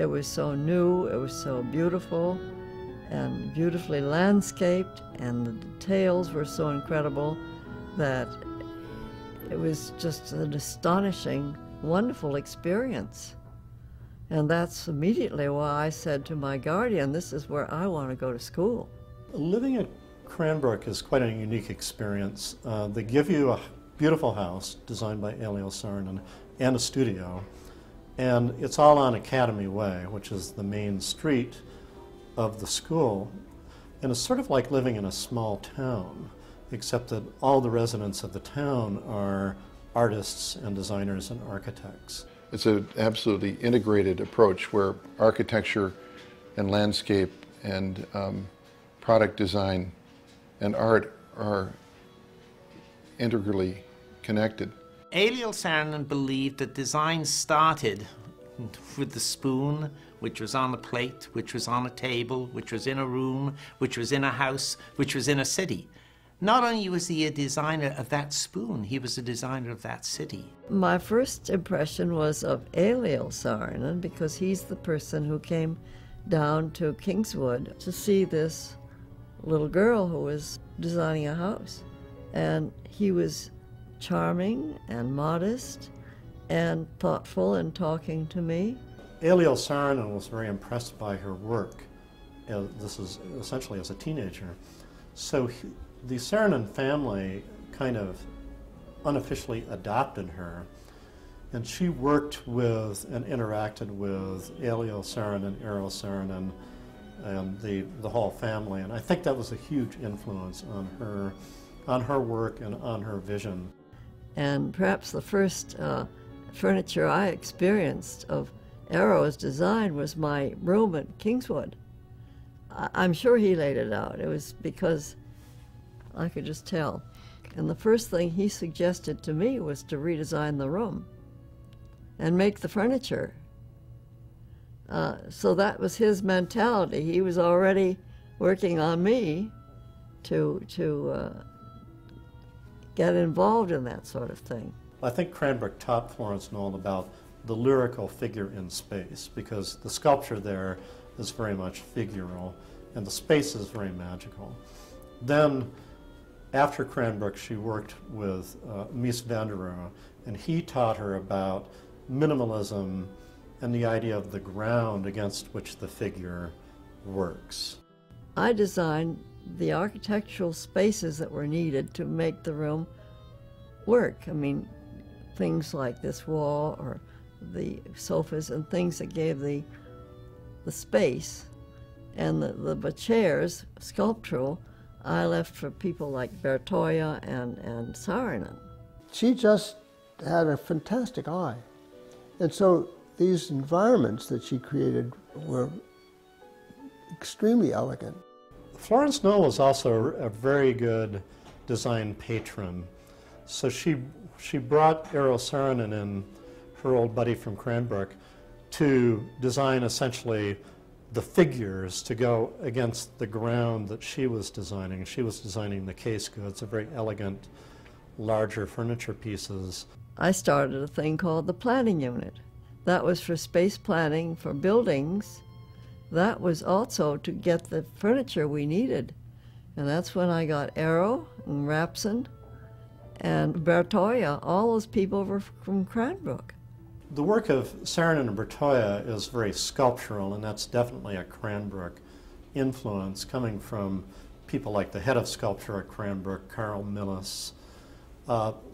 It was so new, it was so beautiful, and beautifully landscaped, and the details were so incredible that it was just an astonishing, wonderful experience. And that's immediately why I said to my guardian, this is where I want to go to school. Living at Cranbrook is quite a unique experience. They give you a beautiful house designed by Eero Saarinen and a studio, and it's all on Academy Way, which is the main street of the school. And it's sort of like living in a small town, except that all the residents of the town are artists and designers and architects. It's an absolutely integrated approach where architecture and landscape and product design and art are integrally connected. Eero Saarinen believed that design started with the spoon, which was on a plate, which was on a table, which was in a room, which was in a house, which was in a city. Not only was he a designer of that spoon, he was a designer of that city. My first impression was of Eero Saarinen because he's the person who came down to Kingswood to see this little girl who was designing a house. And he was charming and modest and thoughtful in talking to me. Eero Saarinen was very impressed by her work. This is essentially as a teenager. So the Saarinen family kind of unofficially adopted her, and she worked with and interacted with Eero Saarinen, and the whole family. And I think that was a huge influence on her work and on her vision. And perhaps the first furniture I experienced of Eero's design was my room at Kingswood. I'm sure he laid it out. It was because I could just tell. And the first thing he suggested to me was to redesign the room and make the furniture. So that was his mentality. He was already working on me to get involved in that sort of thing. I think Cranbrook taught Florence Knoll about the lyrical figure in space, because the sculpture there is very much figural and the space is very magical. Then after Cranbrook, she worked with Mies van der Rohe, and he taught her about minimalism and the idea of the ground against which the figure works. I designed the architectural spaces that were needed to make the room work. I mean, things like this wall or the sofas and things that gave the space. And the chairs, sculptural, I left for people like Bertoia and Saarinen. She just had a fantastic eye. And so these environments that she created were extremely elegant. Florence Knoll was also a very good design patron. So she brought Eero Saarinen and her old buddy from Cranbrook to design essentially the figures to go against the ground that she was designing. She was designing the case goods, a very elegant, larger furniture pieces. I started a thing called the planning unit. That was for space planning for buildings. That was also to get the furniture we needed. And that's when I got Eero and Rapson and Bertoia. All those people were from Cranbrook. The work of Saarinen and Bertoia is very sculptural, and that's definitely a Cranbrook influence, coming from people like the head of sculpture at Cranbrook, Carl Millis.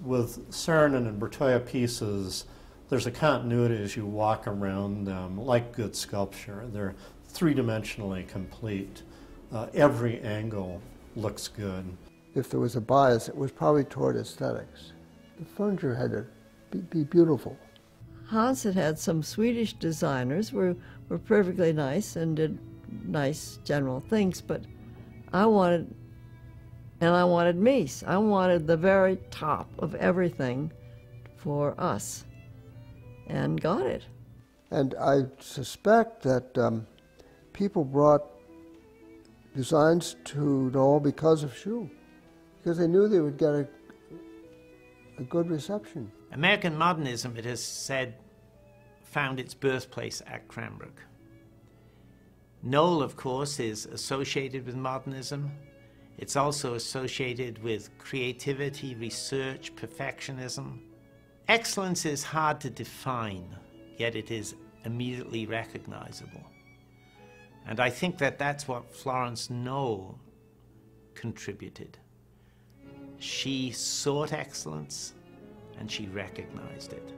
With Saarinen and Bertoia pieces, there's a continuity as you walk around them, like good sculpture. They're three-dimensionally complete. Every angle looks good. If there was a bias, it was probably toward aesthetics. The furniture had to be beautiful. Hans had some Swedish designers were perfectly nice and did nice general things, but I wanted Mies. I wanted the very top of everything for us, and got it. And I suspect that people brought designs to Knoll because of Schuh, because they knew they would get a good reception. American modernism, it has said, found its birthplace at Cranbrook. Knoll, of course, is associated with modernism. It's also associated with creativity, research, perfectionism. Excellence is hard to define, yet it is immediately recognizable. And I think that that's what Florence Knoll contributed. She sought excellence and she recognized it.